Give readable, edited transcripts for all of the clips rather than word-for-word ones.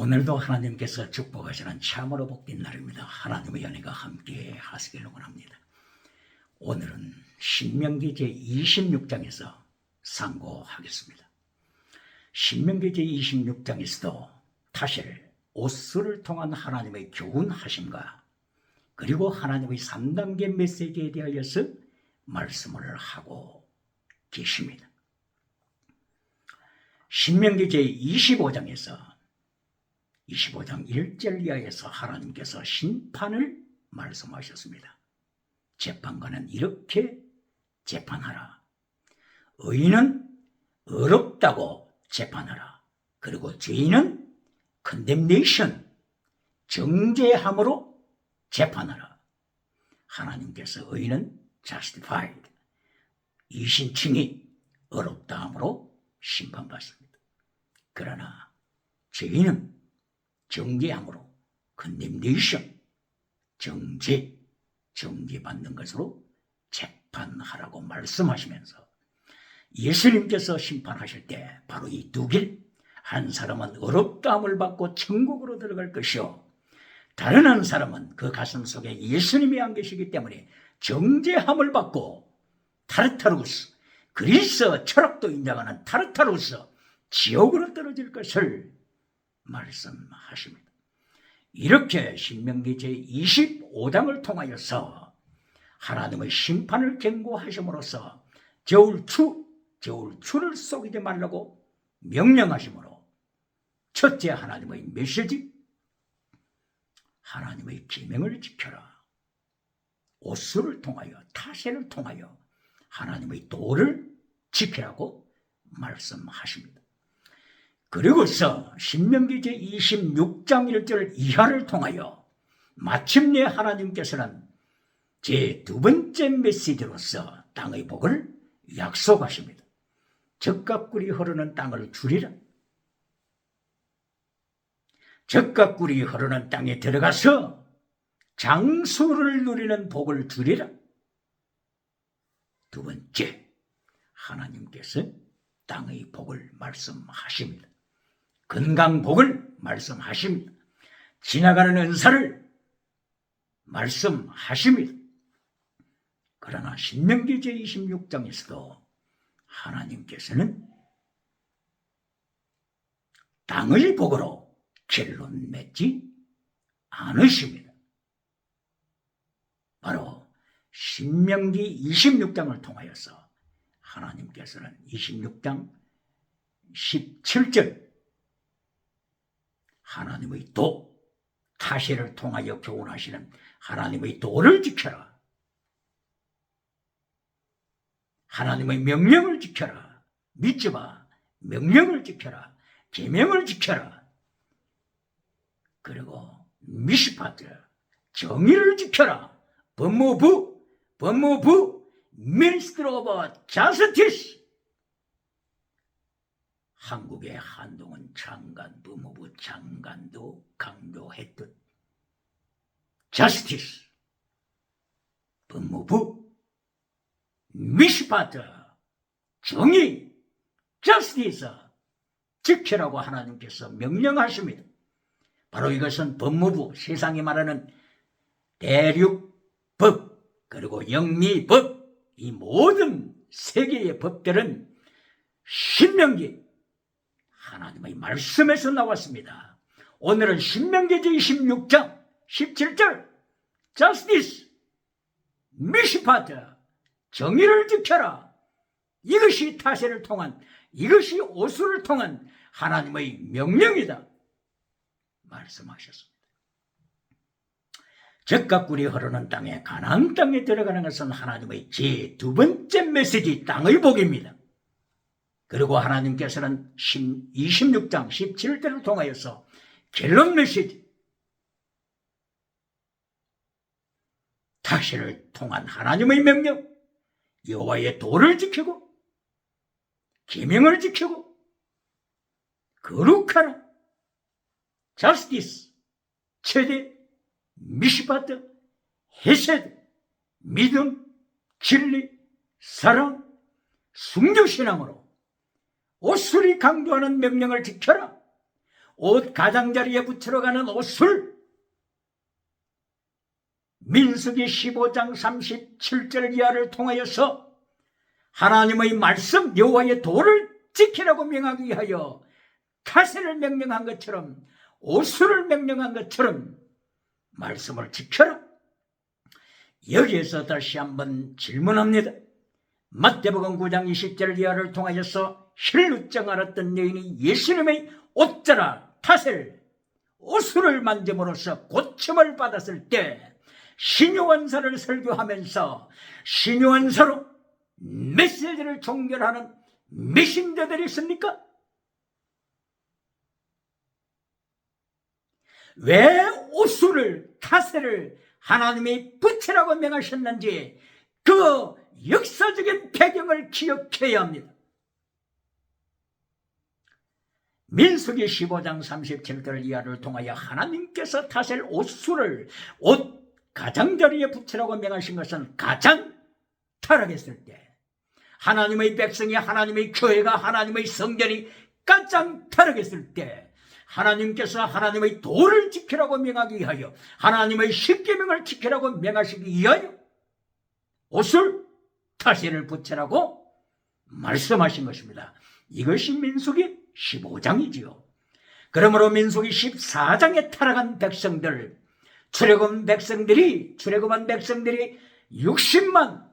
오늘도 하나님께서 축복하시는 참으로 복된 날입니다. 하나님의 은혜가 함께 하시기를 원합니다. 오늘은 신명기 제26장에서 상고하겠습니다. 신명기 제26장에서도 사실 오스를 통한 하나님의 교훈하심과 그리고 하나님의 3단계 메시지에 대하여서 말씀을 하고 계십니다. 신명기 제25장에서 25장 1절 이하에서 하나님께서 심판을 말씀하셨습니다. 재판관은 이렇게 재판하라. 의인은 의롭다고 재판하라. 그리고 죄인은 condemnation, 정죄함으로 재판하라. 하나님께서 의인은 justified, 이신칭이 의롭다함으로 심판받습니다. 그러나 죄인은 정죄함으로 condemnation, 정죄받는 것으로 재판하라고 말씀하시면서 예수님께서 심판하실 때 바로 이 두 길, 한 사람은 의롭다함을 받고 천국으로 들어갈 것이요 다른 한 사람은 그 가슴 속에 예수님이 안 계시기 때문에 정죄함을 받고 타르타루스, 그리스 철학도 인정하는 타르타루스, 지옥으로 떨어질 것을 말씀하십니다. 이렇게 신명기 제25장을 통하여서 하나님의 심판을 경고하심으로써 저울추를 속이지 말라고 명령하심으로 첫째 하나님의 메시지, 하나님의 계명을 지켜라. 오스를 통하여 타세를 통하여 하나님의 도를 지키라고 말씀하십니다. 그리고서 신명기 제26장 1절 이하를 통하여 마침내 하나님께서는 제2 번째 메시지로서 땅의 복을 약속하십니다. 젖과 꿀이 흐르는 땅을 주리라. 젖과 꿀이 흐르는 땅에 들어가서 장수를 누리는 복을 주리라. 두 번째, 하나님께서 땅의 복을 말씀하십니다. 건강복을 말씀하십니다. 지나가는 은사를 말씀하십니다. 그러나 신명기 제26장에서도 하나님께서는 땅의 복으로 결론 맺지 않으십니다. 바로 신명기 26장을 통하여서 하나님께서는 26장 17절 하나님의 도, 타시를 통하여 교훈하시는 하나님의 도를 지켜라. 하나님의 명령을 지켜라. 믿지 마. 명령을 지켜라. 계명을 지켜라. 그리고 미시파트, 정의를 지켜라. 법무부, Ministry of Justice. 한국의 한동훈 장관, 법무부 장관도 강조했듯 Justice, 법무부, 미시파트, 정의, Justice 지키라고 하나님께서 명령하십니다. 바로 이것은 법무부, 세상이 말하는 대륙법, 그리고 영미법, 이 모든 세계의 법들은 신명기 하나님의 말씀에서 나왔습니다. 오늘은 신명기 제26장 17절 Justice, 미시파트, 정의를 지켜라. 이것이 타세를 통한, 이것이 오수를 통한 하나님의 명령이다 말씀하셨습니다. 젖과 꿀이 흐르는 땅에, 가나안 땅에 들어가는 것은 하나님의 제2 번째 메시지, 땅의 복입니다. 그리고 하나님께서는 26장 17절을 통하여서 결론 메시지, 타시를 통한 하나님의 명령, 여호와의 도를 지키고 계명을 지키고 거룩하라. Justice, 최대, 미시파트, 헤세드, 믿음, 진리, 사랑, 순교신앙으로 오스리 강조하는 명령을 지켜라. 옷 가장자리에 붙이러 가는 옷을 민수기 15장 37절 이하를 통하여서 하나님의 말씀 여호와의 도를 지키라고 명하기 위하여 타세를 명령한 것처럼, 옷을 명령한 것처럼 말씀을 지켜라. 여기에서 다시 한번 질문합니다. 마태복음 9장 20절 이하를 통하여서 혈루증 앓았던 여인이 예수님의 옷자락 타셀 옷을 만짐으로써 고침을 받았을 때 신유원사를 설교하면서 신유원사로 메시지를 종결하는 메신저들이 있습니까? 왜 옷을 타세를 하나님이 붙이라고 명하셨는지 그 역사적인 배경을 기억해야 합니다. 민수기 15장 37절 이하를 통하여 하나님께서 타셀 옷수를 옷 가장자리에 붙이라고 명하신 것은 가장 타락했을 때, 하나님의 백성이, 하나님의 교회가, 하나님의 성전이 가장 타락했을 때 하나님께서 하나님의 도를 지키라고 명하기 위하여, 하나님의 십계명을 지키라고 명하시기 위하여 옷을 타셀을 붙이라고 말씀하신 것입니다. 이것이 민수기 15장이지요. 그러므로 민수기 14장에 타락한 백성들, 출애굽한 백성들이 60만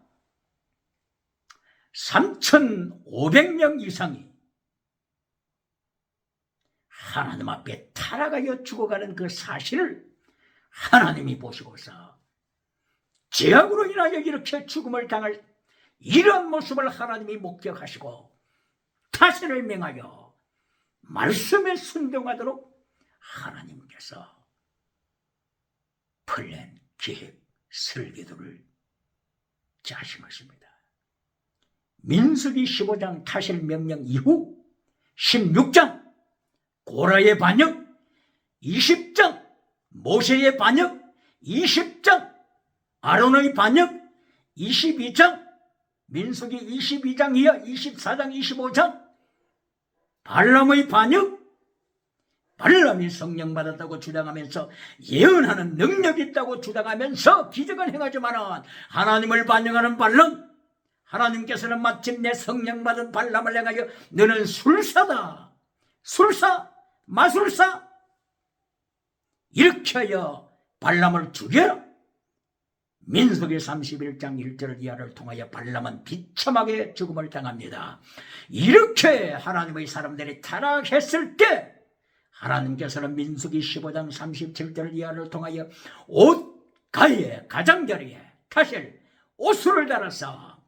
3,500명 이상이 하나님 앞에 타락하여 죽어가는 그 사실을 하나님이 보시고서 죄악으로 인하여 이렇게 죽음을 당할 이런 모습을 하나님이 목격하시고 타세를 명하여 말씀에 순종하도록 하나님께서 플랜, 계획, 설계도를 짜신 것입니다. 민수기 15장 타셀 명령 이후 16장 고라의 반역, 20장 모세의 반역, 20장 아론의 반역, 22장 민수기 22장 이하 24장 25장 발람의 반역, 발람이 성령 받았다고 주장하면서 예언하는 능력이 있다고 주장하면서 기적을 행하지만 하나님을 반역하는 발람, 하나님께서는 마침내 성령 받은 발람을 행하여 너는 술사다, 술사, 마술사 이렇게 하여 발람을 죽여라. 민수기 31장 1절 이하를 통하여 발람은 비참하게 죽음을 당합니다. 이렇게 하나님의 사람들이 타락했을 때 하나님께서는 민수기 15장 37절 이하를 통하여 옷 가에 가장자리에 타셀 옷을 달아서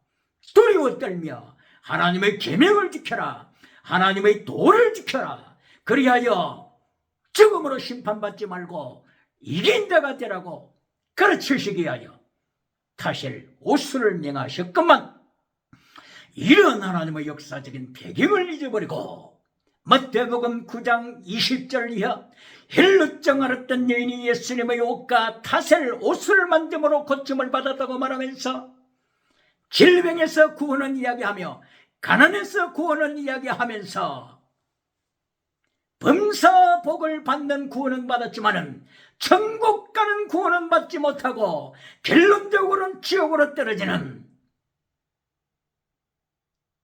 두려워 떨며 하나님의 계명을 지켜라, 하나님의 도를 지켜라, 그리하여 죽음으로 심판받지 말고 이긴 자가 되라고 가르치시기 위하여 타셀 옷을 명하셨건만 이런 하나님의 역사적인 배경을 잊어버리고 마태복음 9장 20절 이하 혈루증 앓았던 여인이 예수님의 옷과 타셀 옷을 만듦으로 고침을 받았다고 말하면서 질병에서 구원을 이야기하며 가난에서 구원을 이야기하면서 범사복을 받는 구원은 받았지만은 천국 가는 구원은 받지 못하고 결론적으로는 지옥으로 떨어지는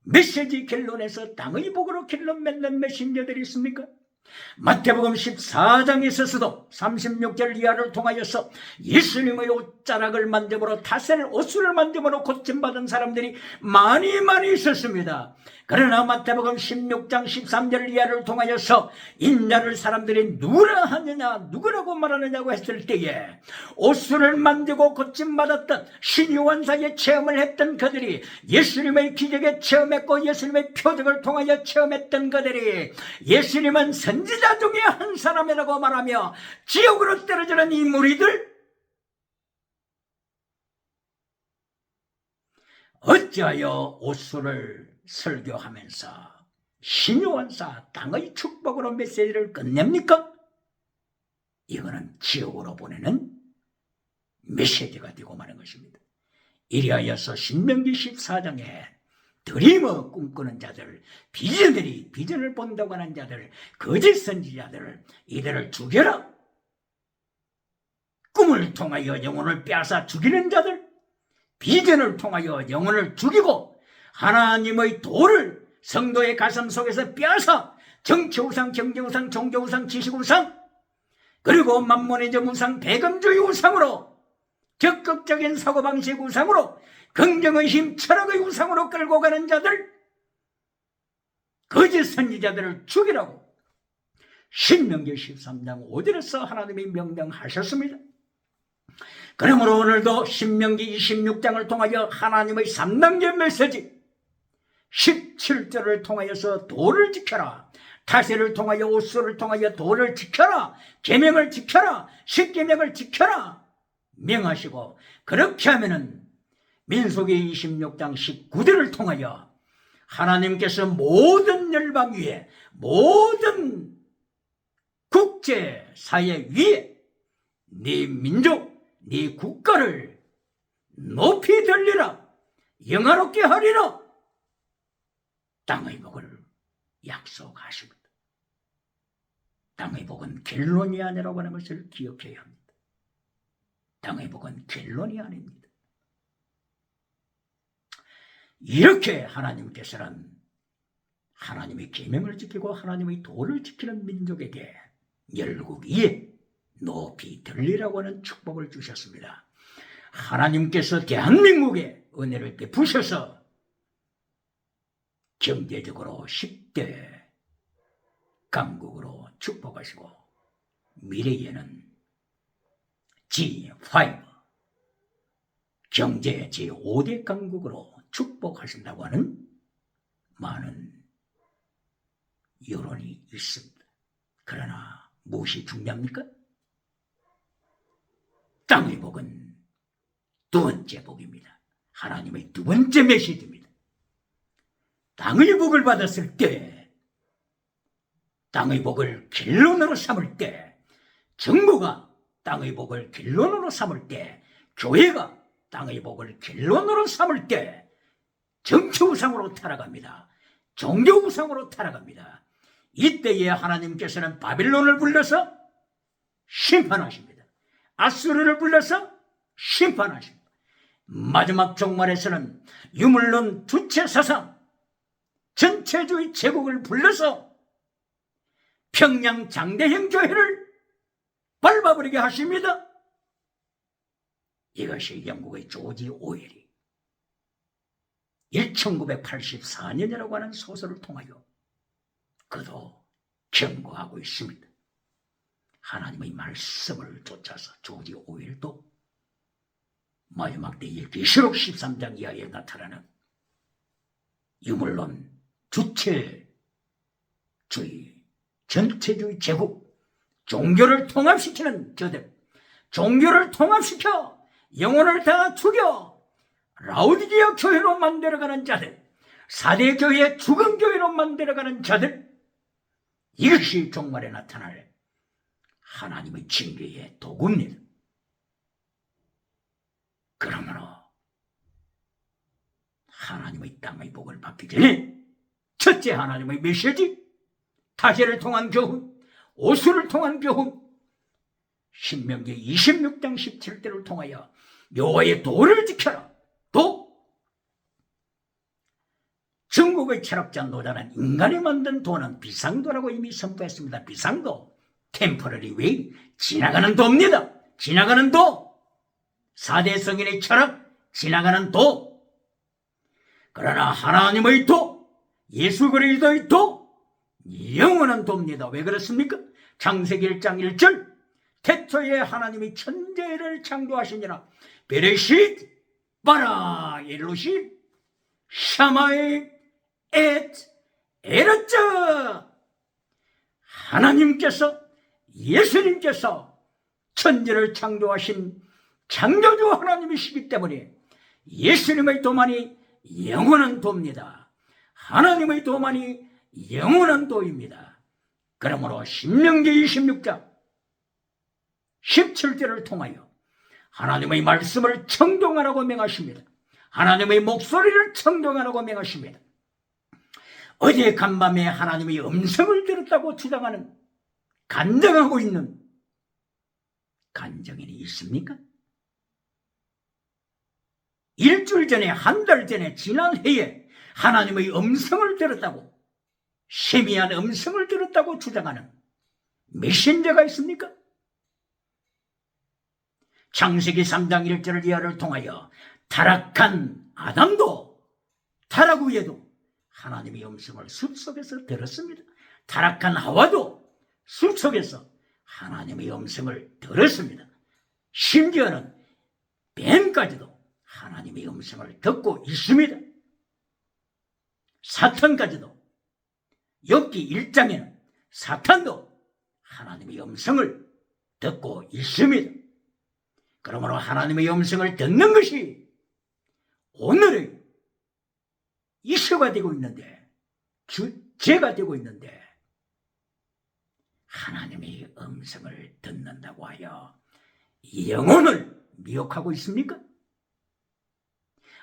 메시지 결론에서 땅의 복으로 결론 맺는 메신저들이 있습니까? 마태복음 14장에 있어서도 36절 이하를 통하여서 예수님의 옷자락을 만듦으로 타셀 옷을 만듦으로 고침받은 사람들이 많이 있었습니다. 그러나 마태복음 16장 13절 이하를 통하여서 인자를 사람들이 누구라 하느냐, 누구라고 말하느냐고 했을 때에 옷을 만지고 고침받았던 신유원사의 체험을 했던 그들이, 예수님의 기적에 체험했고 예수님의 표적을 통하여 체험했던 그들이 예수님은 선지자 중에 한 사람이라고 말하며 지옥으로 떨어지는 이 무리들, 어찌하여 옷수를 설교하면서 신유원사 땅의 축복으로 메시지를 끝냅니까? 이거는 지옥으로 보내는 메시지가 되고 마는 것입니다. 이리하여서 신명기 14장에 드리머 꿈꾸는 자들, 비전들이 비전을 본다고 하는 자들, 거짓 선지자들, 이들을 죽여라. 꿈을 통하여 영혼을 빼앗아 죽이는 자들, 비전을 통하여 영혼을 죽이고 하나님의 도를 성도의 가슴 속에서 빼앗아 정치우상, 경제우상, 종교우상, 지식우상, 그리고 만몬의점 우상, 배금주의 우상으로, 적극적인 사고방식 우상으로, 긍정의 힘, 철학의 우상으로 끌고 가는 자들, 거짓 선지자들을 죽이라고 신명기 13장 5절에서 하나님이 명령하셨습니다. 그러므로 오늘도 신명기 26장을 통하여 하나님의 3단계 메시지 17절을 통하여서 도를 지켜라, 타세를 통하여 오수를 통하여 도를 지켜라, 계명을 지켜라, 십계명을 지켜라 명하시고, 그렇게 하면은 민수기 26장 19절을 통하여 하나님께서 모든 열방 위에, 모든 국제사회 위에 네 민족, 네 국가를 높이 들리라, 영화롭게 하리라 땅의 복을 약속하십니다. 땅의 복은 갤론이 아니라고 하는 것을 기억해야 합니다. 땅의 복은 갤론이 아닙니다. 이렇게 하나님께서는 하나님의 계명을 지키고 하나님의 도를 지키는 민족에게 열국 위에 높이 들리라고 하는 축복을 주셨습니다. 하나님께서 대한민국에 은혜를 베푸셔서 경제적으로 10대 강국으로 축복하시고 미래에는 G5 경제 제5대 강국으로 축복하신다고 하는 많은 여론이 있습니다. 그러나 무엇이 중요합니까? 땅의 복은 두 번째 복입니다. 하나님의 두 번째 메시지입니다. 땅의 복을 받았을 때, 땅의 복을 갤론으로 삼을 때, 정부가 땅의 복을 갤론으로 삼을 때, 교회가 땅의 복을 갤론으로 삼을 때 정치 우상으로 타락합니다. 종교 우상으로 타락합니다. 이때에 하나님께서는 바빌론을 불러서 심판하십니다. 아수르를 불러서 심판하십니다. 마지막 종말에서는 유물론 주체사상 전체주의 제국을 불러서 평양 장대형 교회를 밟아버리게 하십니다. 이것이 영국의 조지 오웰이 1984년이라고 하는 소설을 통하여 그도 경고하고 있습니다. 하나님의 말씀을 쫓아서 조지 오웰도 마지막 때의 계시록 13장 이하에 나타나는 유물론 주체주의, 전체주의 제국, 종교를 통합시키는 저들, 종교를 통합시켜 영혼을 다 죽여 라우디게아 교회로 만들어가는 자들, 4대 교회 죽은 교회로 만들어가는 자들, 이것이 종말에 나타날 하나님의 징계의 도구입니다. 그러므로 하나님의 땅의 복을 받기 전에 첫째 하나님의 메시지, 타제를 통한 교훈, 오수를 통한 교훈, 신명기 26장 17절을 통하여 여호와의 도를 지켜라. 도, 중국의 철학자 노자는 인간이 만든 도는 비상도라고 이미 선포했습니다. 비상도, 템퍼러리 웨이, 지나가는 도입니다. 지나가는 도, 4대 성인의 철학, 지나가는 도. 그러나 하나님의 도, 예수 그리스도의 도, 영원한 도입니다. 왜 그렇습니까? 창세기 1장 1절, 태초에 하나님이 천재를 창조하시니라. 베레쉿 바라 엘로시 샤마이 엣 에르츠. 하나님께서, 예수님께서 천재를 창조하신 창조주 하나님이시기 때문에 예수님의 도만이 영원한 도입니다. 하나님의 도만이 영원한 도입니다. 그러므로 신명기 26장 17절을 통하여 하나님의 말씀을 청종하라고 명하십니다. 하나님의 목소리를 청종하라고 명하십니다. 어제 간밤에 하나님의 음성을 들었다고 주장하는, 간증하고 있는 간증인이 있습니까? 일주일 전에, 한 달 전에, 지난 해에 하나님의 음성을 들었다고, 세미한 음성을 들었다고 주장하는 메신저가 있습니까? 창세기 3장 1절 이하를 통하여 타락한 아담도 타락 후에도 하나님의 음성을 숲속에서 들었습니다. 타락한 하와도 숲속에서 하나님의 음성을 들었습니다. 심지어는 뱀까지도 하나님의 음성을 듣고 있습니다. 사탄까지도, 욥기 1장에는 사탄도 하나님의 음성을 듣고 있습니다. 그러므로 하나님의 음성을 듣는 것이 오늘의 이슈가 되고 있는데, 주제가 되고 있는데, 하나님의 음성을 듣는다고 하여 영혼을 미혹하고 있습니까?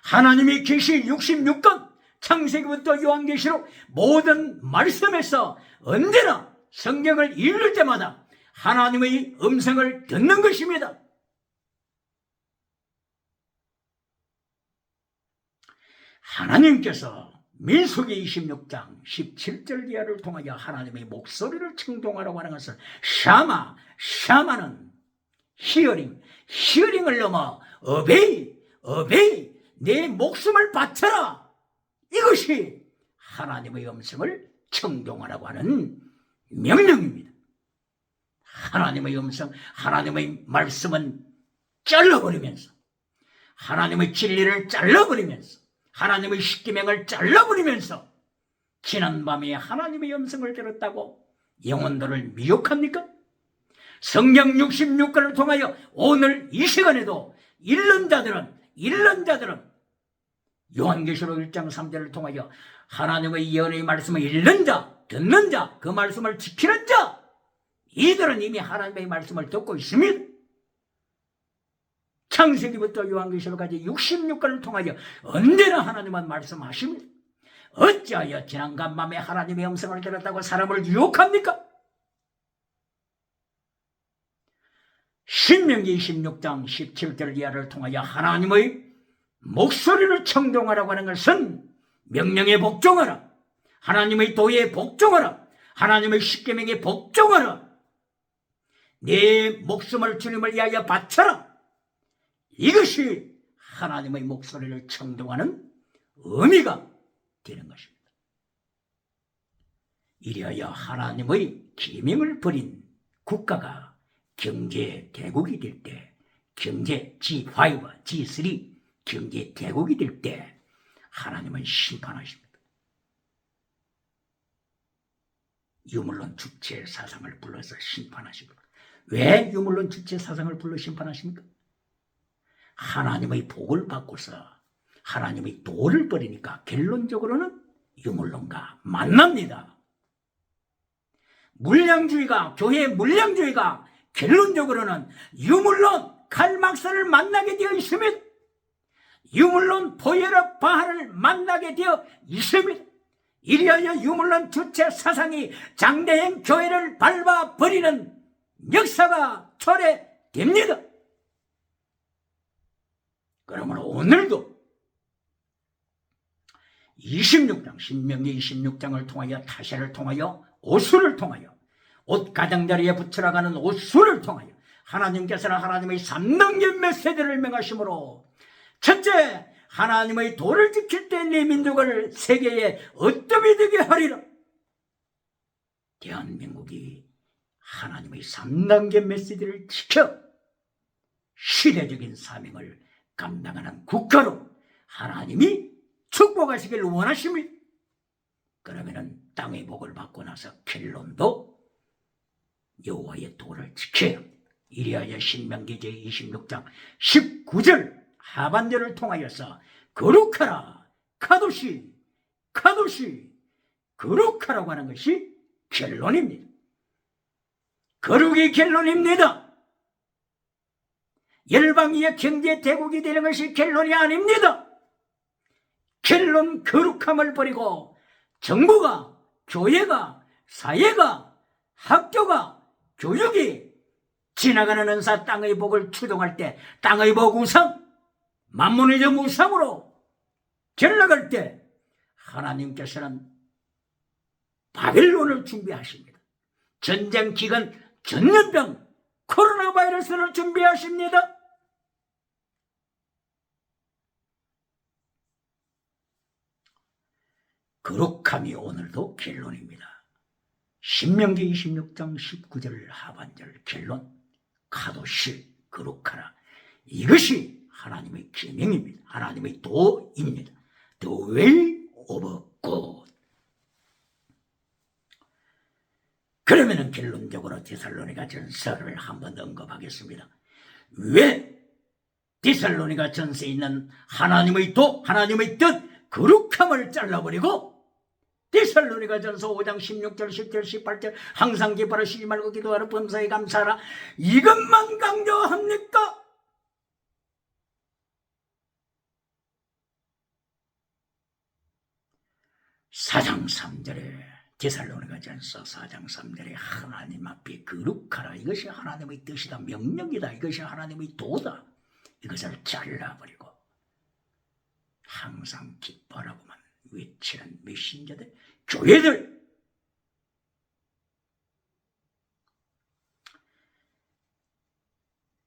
하나님의 계시 66권, 창세기부터 요한계시록 모든 말씀에서 언제나 성경을 읽을 때마다 하나님의 음성을 듣는 것입니다. 하나님께서 민수기 26장 17절 이하를 통하여 하나님의 목소리를 청종하라고 하는 것은 샤마는 히어링을 넘어 어베이, 내 목숨을 바쳐라, 이것이 하나님의 음성을 청종하라고 하는 명령입니다. 하나님의 음성, 하나님의 말씀은 잘라버리면서, 하나님의 진리를 잘라버리면서, 하나님의 십계명을 잘라버리면서 지난밤에 하나님의 음성을 들었다고 영혼들을 미혹합니까? 성경 66권을 통하여 오늘 이 시간에도 잃는 자들은 요한계시록 1장 3절을 통하여 하나님의 예언의 말씀을 읽는 자, 듣는 자, 그 말씀을 지키는 자, 이들은 이미 하나님의 말씀을 듣고 있습니다. 창세기부터 요한계시록까지 66권을 통하여 언제나 하나님은 말씀하십니다. 어찌하여 지난 간밤에 하나님의 음성을 들었다고 사람을 유혹합니까? 신명기 26장 17절 이하를 통하여 하나님의 목소리를 청종하라고 하는 것은 명령에 복종하라, 하나님의 도에 복종하라, 하나님의 십계명에 복종하라, 내 목숨을 주님을 위하여 바쳐라, 이것이 하나님의 목소리를 청종하는 의미가 되는 것입니다. 이리하여 하나님의 계명을 버린 국가가 경제 대국이 될 때, 경제 G5, G3 경제 대국이 될 때 하나님은 심판하십니다. 유물론 주체 사상을 불러서 심판하십니다. 왜 유물론 주체 사상을 불러 심판하십니까? 하나님의 복을 받고서 하나님의 도를 버리니까 결론적으로는 유물론과 만납니다. 물량주의가, 교회의 물량주의가 결론적으로는 유물론 칼막스를 만나게 되어 있습니다. 유물론 포에르 바하를 만나게 되어 있습니다. 이리하여 유물론 주체 사상이 장대행 교회를 밟아버리는 역사가 초래됩니다. 그러므로 오늘도 26장, 신명기 26장을 통하여, 타샤를 통하여, 옷수를 통하여, 옷 가장자리에 붙여나가는 옷수를 통하여 하나님께서는 하나님의 3단계 메시지를 명하시므로, 첫째, 하나님의 도를 지킬 때 내 민족을 세계에 어뜸이 되게 하리라. 대한민국이 하나님의 3단계 메시지를 지켜 시대적인 사명을 감당하는 국가로 하나님이 축복하시길 원하십니다. 그러면은 땅의 복을 받고 나서 결론도 여호와의 도를 지켜야 합니다. 이리하여 신명기 제26장 19절 하반절을 통하여서 거룩하라, 카도시 거룩하라고 하는 것이 결론입니다. 거룩이 결론입니다. 열방 위의 경제 대국이 되는 것이 결론이 아닙니다. 결론 거룩함을 버리고 정부가, 교회가, 사회가, 학교가, 교육이 지나가는 은사 땅의 복을 추동할 때 땅의 복 우상, 만몬의적 우상으로 전락할 때 하나님께서는 바벨론을 준비하십니다. 전쟁 기간 전염병 코로나 바이러스를 준비하십니다. 거룩함이 오늘도 결론입니다. 신명기 26장 19절 하반절 결론. 카도시 거룩하라. 이것이 하나님의 계명입니다. 하나님의 도입니다. The way of God. 그러면은 결론적으로 데살로니가 전서를 한번 언급하겠습니다. 왜 데살로니가 전서에 있는 하나님의 도, 하나님의 뜻, 거룩함을 잘라버리고 데살로니가 전서 5장 16절 10절 18절 항상 기뻐라 쉬지 말고 기도하라 범사에 감사하라 이것만 강조합니까? 사장 3절에 데살로니가 전서 4장 3절에 하나님 앞에 거룩하라. 이것이 하나님의 뜻이다. 명령이다. 이것이 하나님의 도다. 이것을 잘라버리고 항상 기뻐라고만 외치는 메신저들, 교회들.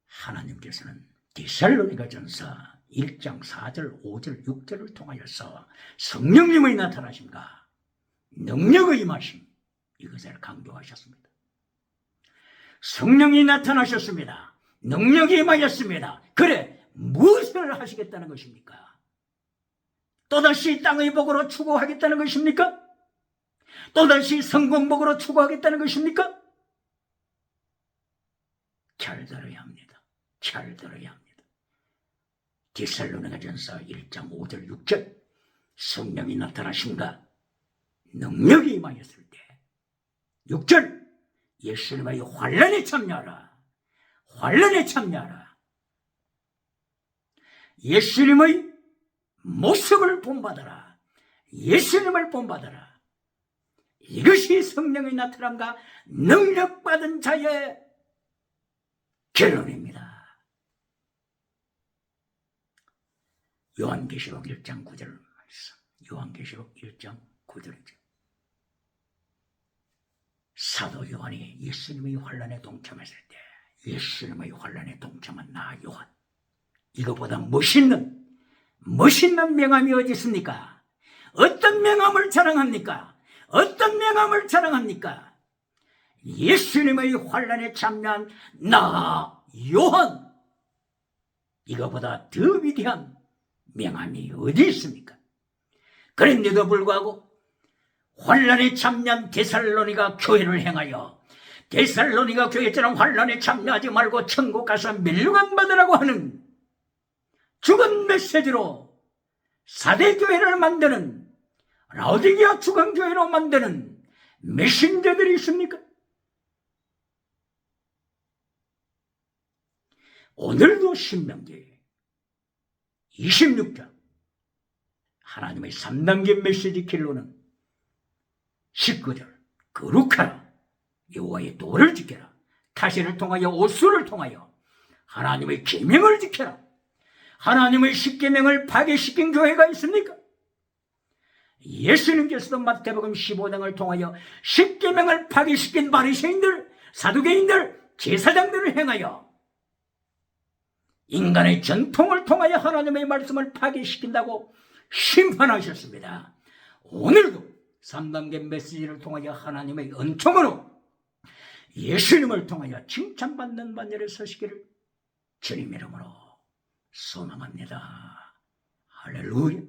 하나님께서는 데살로니가 전서 1장 4절, 5절, 6절을 통하여서 성령님의 나타나심과 능력의 임하심, 이것을 강조하셨습니다. 성령이 나타나셨습니다. 능력이 임하였습니다. 그래, 무엇을 하시겠다는 것입니까? 또다시 땅의 복으로 추구하겠다는 것입니까? 또다시 성공복으로 추구하겠다는 것입니까? 잘 들어야 합니다. 잘 들어야 합니다. 데살로니가 전서 1장 5절 6절 성령이 나타나심과 능력이 임하였을 때 6절 예수님의 환난에 참여하라. 환난에 참여하라. 예수님의 모습을 본받아라. 예수님을 본받아라. 이것이 성령의 나타남과 능력받은 자의 결론입니다. 요한계시록 1장 9절 말씀. 요한계시록 1장 9절이죠. 사도 요한이 예수님의 환난에 동참했을 때 예수님의 환난에 동참한 나 요한, 이거보다 멋있는 명함이 어디 있습니까? 어떤 명함을 자랑합니까? 어떤 명함을 자랑합니까? 예수님의 환난에 참여한 나 요한, 이거보다 더 위대한 명함이 어디 있습니까? 그런데도 불구하고 환난에 참여한 데살로니가 교회를 행하여 데살로니가 교회처럼 환난에 참여하지 말고 천국 가서 멸류관 받으라고 하는 죽은 메시지로 사대교회를 만드는, 라오디게아 죽은 교회로 만드는 메신저들이 있습니까? 오늘도 신명기 26장 하나님의 3단계 메시지 결론은 19절 거룩하라. 여호와의 도를 지켜라. 타시를 통하여 오수를 통하여 하나님의 계명을 지켜라. 하나님의 십계명을 파괴시킨 교회가 있습니까? 예수님께서도 마태복음 15장을 통하여 십계명을 파괴시킨 바리새인들, 사두개인들, 제사장들을 행하여 인간의 전통을 통하여 하나님의 말씀을 파괴시킨다고 심판하셨습니다. 오늘도 3단계 메시지를 통하여 하나님의 은총으로 예수님을 통하여 칭찬받는 반열에 서시기를 주님 이름으로 소망합니다. 할렐루야.